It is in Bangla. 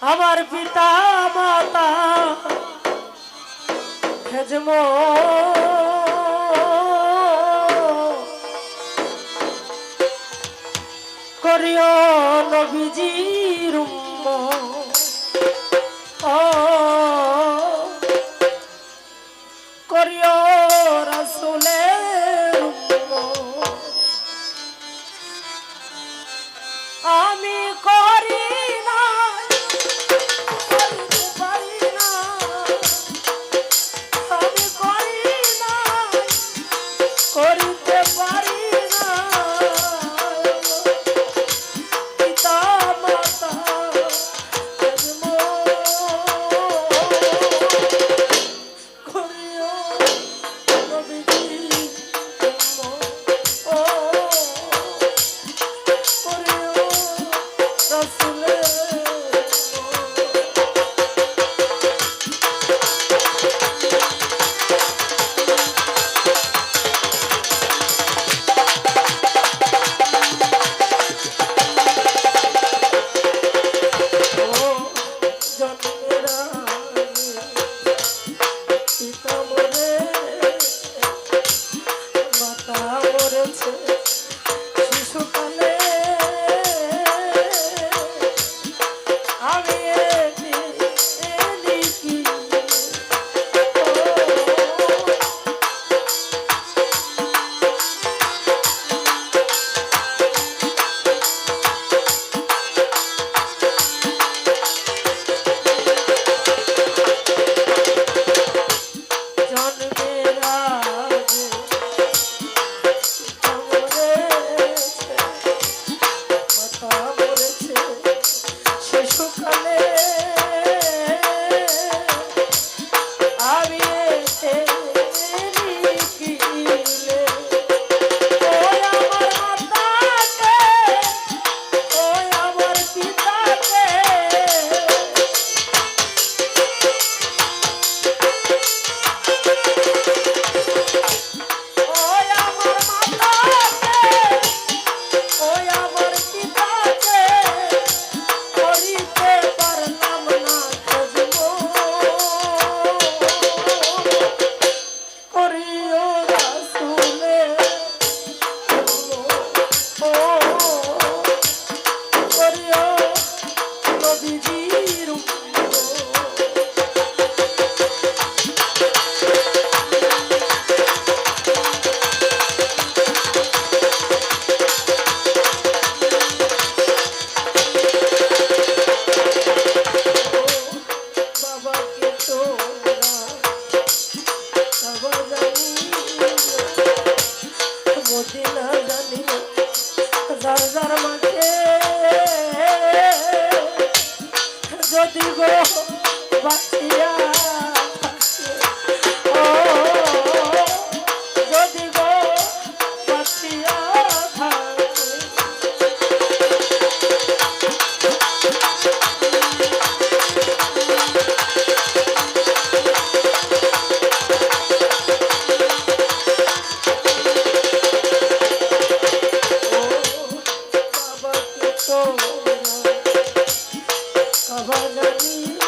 আমার পিতা মাতা খেজম করিও নবীজির উম্মত করিও রাসূলের উম্মত আমি করি না করিতে পারি না আমি করি না করিতে পারি না পিতা মাতা জন্ম করিও নবীজি ও করিও রাসূলের শিশুকালে আমি লিখি জন্মের আগে শিশুকালে আমি লিখিলে ওই আমার মাতাকে ওই আমার পিতাকে ওই আমার মাতাকে ওই আমার পিতাকে করিতে পারলাম না খোঁজব করিও রাসূলের ও করিও নবীজির বাবাকে তোরা সবাই জানি মদিনা জানি যার যার মাঝে যদি গো বাঁচিয়া থাকে ও যদি গো বাঁচিয়া থাকে বাবাকে তোরা সবাই জানি